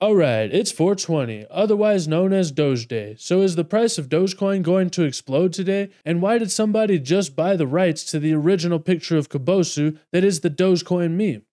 Alright, it's 420, otherwise known as Doge Day. So is the price of Dogecoin going to explode today? And why did somebody just buy the rights to the original picture of Kabosu that is the Dogecoin meme?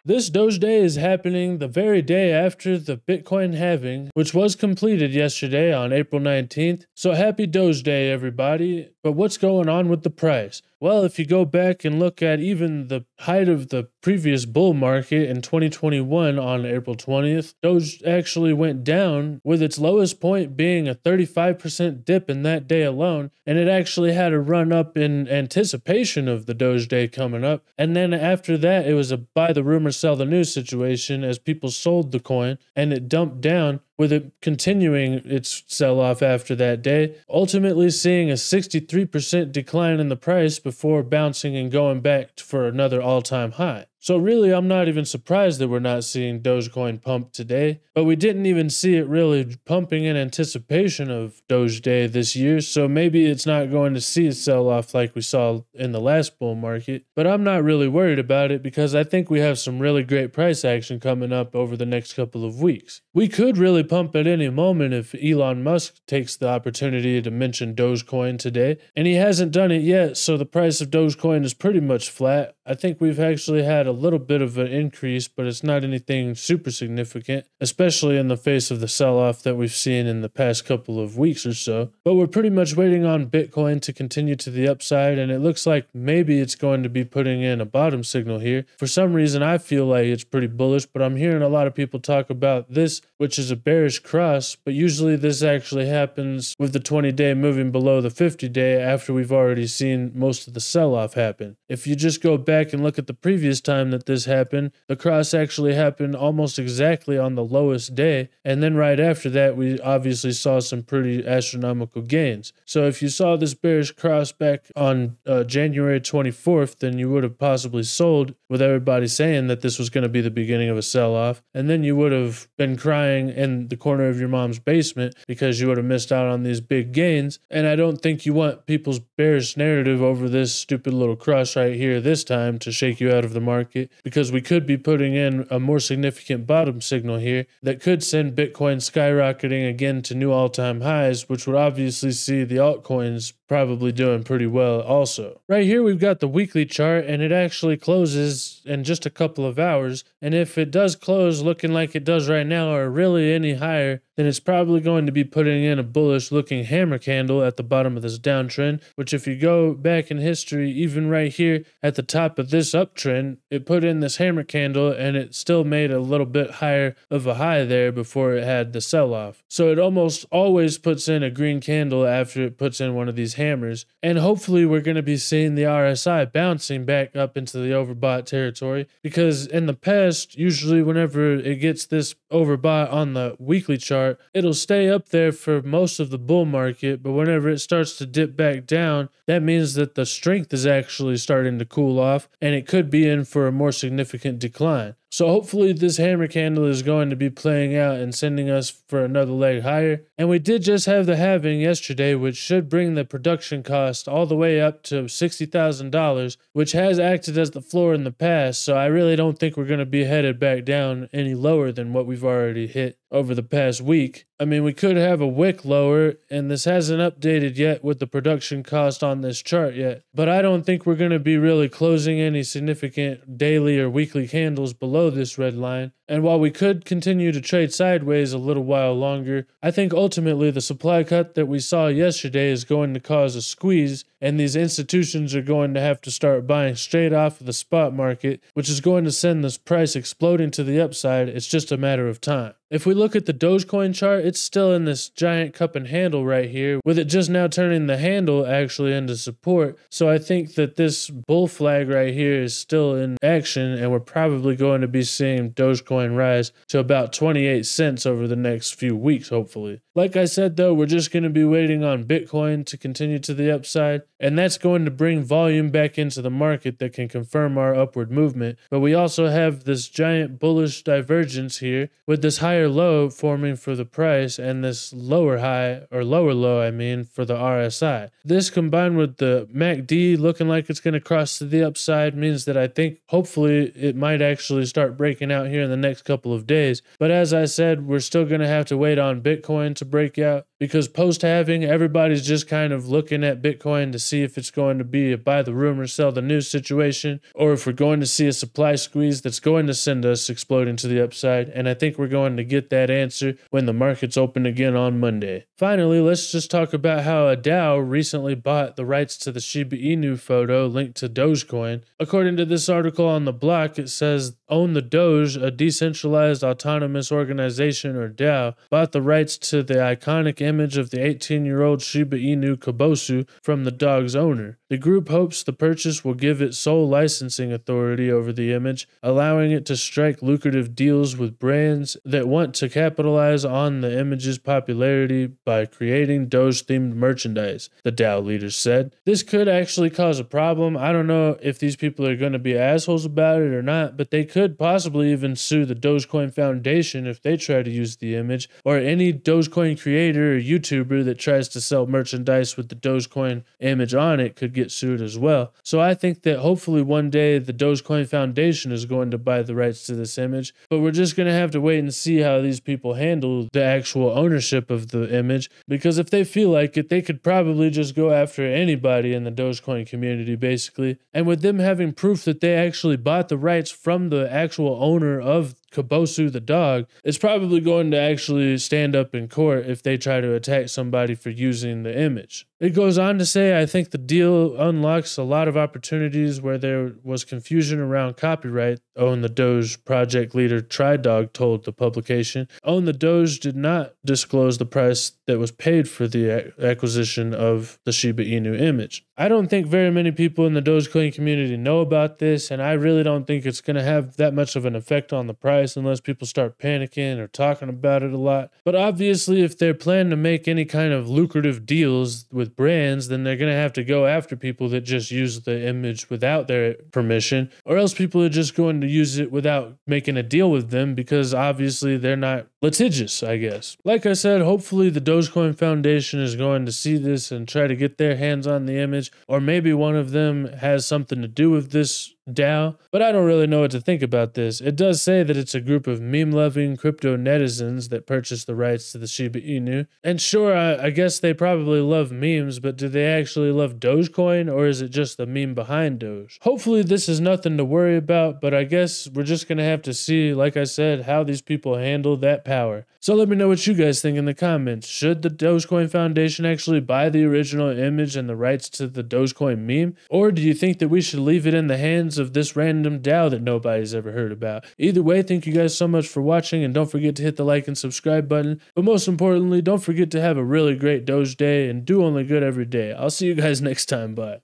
This Doge Day is happening the very day after the Bitcoin halving, which was completed yesterday on April 19th. So happy Doge Day, everybody. But what's going on with the price? Well, if you go back and look at even the height of the previous bull market in 2021 on April 20th, Doge actually went down, with its lowest point being a 35% dip in that day alone, and it actually had a run up in anticipation of the Doge Day coming up. And then after that, it was a buy the rumor, sell the news situation as people sold the coin, and it dumped down, with it continuing its sell-off after that day, ultimately seeing a 63% decline in the price before bouncing and going back for another all-time high. So really, I'm not even surprised that we're not seeing Dogecoin pump today, but we didn't even see it really pumping in anticipation of Doge Day this year, so maybe it's not going to see a sell-off like we saw in the last bull market, but I'm not really worried about it because I think we have some really great price action coming up over the next couple of weeks. We could really pump at any moment if Elon Musk takes the opportunity to mention Dogecoin today, and he hasn't done it yet, so the price of Dogecoin is pretty much flat. I think we've actually had a little bit of an increase, but it's not anything super significant, especially in the face of the sell-off that we've seen in the past couple of weeks or so. But we're pretty much waiting on Bitcoin to continue to the upside, and it looks like maybe it's going to be putting in a bottom signal here. For some reason, I feel like it's pretty bullish, but I'm hearing a lot of people talk about this, which is a bearish cross, but usually this actually happens with the 20-day moving below the 50-day after we've already seen most of the sell-off happen. If you just go back and look at the previous time that this happened, the cross actually happened almost exactly on the lowest day, and then right after that we obviously saw some pretty astronomical gains. So if you saw this bearish cross back on January 24th, then you would have possibly sold with everybody saying that this was going to be the beginning of a sell-off, and then you would have been crying in the corner of your mom's basement because you would have missed out on these big gains. And I don't think you want people's bearish narrative over this stupid little cross right here this time to shake you out of the market, because we could be putting in a more significant bottom signal here that could send Bitcoin skyrocketing again to new all-time highs, which would obviously see the altcoins probably doing pretty well also. Right here we've got the weekly chart, and it actually closes in just a couple of hours, and if it does close looking like it does right now or really any higher, then it's probably going to be putting in a bullish looking hammer candle at the bottom of this downtrend, which if you go back in history, even right here at the top of this uptrend, it put in this hammer candle and it still made a little bit higher of a high there before it had the sell-off. So it almost always puts in a green candle after it puts in one of these hammers, and hopefully we're going to be seeing the RSI bouncing back up into the overbought territory, because in the past, usually whenever it gets this overbought on the weekly chart, it'll stay up there for most of the bull market, but whenever it starts to dip back down, that means that the strength is actually starting to cool off, and it could be in for a more significant decline. So hopefully this hammer candle is going to be playing out and sending us for another leg higher. And we did just have the halving yesterday, which should bring the production cost all the way up to $60,000, which has acted as the floor in the past. So I really don't think we're going to be headed back down any lower than what we've already hit over the past week. I mean, we could have a wick lower, and this hasn't updated yet with the production cost on this chart yet, but I don't think we're going to be really closing any significant daily or weekly candles below this red line. And while we could continue to trade sideways a little while longer, I think ultimately the supply cut that we saw yesterday is going to cause a squeeze, and these institutions are going to have to start buying straight off of the spot market, which is going to send this price exploding to the upside. It's just a matter of time. If we look at the Dogecoin chart, it's still in this giant cup and handle right here, with it just now turning the handle actually into support. So I think that this bull flag right here is still in action, and we're probably going to be seeing Dogecoin rise to about 28 cents over the next few weeks, hopefully. Like I said though, we're just going to be waiting on Bitcoin to continue to the upside, and that's going to bring volume back into the market that can confirm our upward movement. But we also have this giant bullish divergence here with this higher low forming for the price and this lower high, or lower low I mean, for the RSI. This combined with the MACD looking like it's going to cross to the upside means that I think hopefully it might actually start breaking out here in the next couple of days. But as I said, we're still going to have to wait on Bitcoin to break out, because post-halving, everybody's just kind of looking at Bitcoin to see if it's going to be a buy the rumor, sell the news situation, or if we're going to see a supply squeeze that's going to send us exploding to the upside. And I think we're going to get that answer when the markets open again on Monday. Finally, let's just talk about how a DAO recently bought the rights to the Shiba Inu photo linked to Dogecoin. According to this article on the block, it says Own the Doge, a decentralized autonomous organization or DAO, bought the rights to the iconic image of the 18-year-old Shiba Inu Kobosu from the dog's owner. The group hopes the purchase will give it sole licensing authority over the image, allowing it to strike lucrative deals with brands that want to capitalize on the image's popularity by creating Doge-themed merchandise, the DAO leaders said. This could actually cause a problem. I don't know if these people are going to be assholes about it or not, but they could possibly even sue the Dogecoin Foundation if they try to use the image, or any Dogecoin creator or YouTuber that tries to sell merchandise with the Dogecoin image on it could get sued as well. So I think that hopefully one day the Dogecoin Foundation is going to buy the rights to this image, but we're just going to have to wait and see how these people handle the actual ownership of the image, because if they feel like it, they could probably just go after anybody in the Dogecoin community basically. And with them having proof that they actually bought the rights from the actual owner of Kobosu the dog, it's probably going to actually stand up in court if they try to attack somebody for using the image. It goes on to say, I think the deal unlocks a lot of opportunities where there was confusion around copyright, Own the Doge project leader TriDog told the publication. Own the Doge did not disclose the price that was paid for the acquisition of the Shiba Inu image. I don't think very many people in the Dogecoin community know about this, and I really don't think it's going to have that much of an effect on the price unless people start panicking or talking about it a lot. But obviously, if they're planning to make any kind of lucrative deals with brands, then they're going to have to go after people that just use the image without their permission, or else people are just going to use it without making a deal with them because obviously they're not litigious, I guess. Like I said, hopefully the Dogecoin Foundation is going to see this and try to get their hands on the image, or maybe one of them has something to do with this DAO, but I don't really know what to think about this. It does say that it's a group of meme-loving crypto netizens that purchased the rights to the Shiba Inu. And sure, I guess they probably love memes, but do they actually love Dogecoin, or is it just the meme behind Doge? Hopefully this is nothing to worry about, but I guess we're just going to have to see, like I said, how these people handle that power. So let me know what you guys think in the comments. Should the Dogecoin Foundation actually buy the original image and the rights to the Dogecoin meme? Or do you think that we should leave it in the hands of this random DAO that nobody's ever heard about? Either way, thank you guys so much for watching, and don't forget to hit the like and subscribe button. But most importantly, don't forget to have a really great Doge day and do only good every day. I'll see you guys next time. Bye.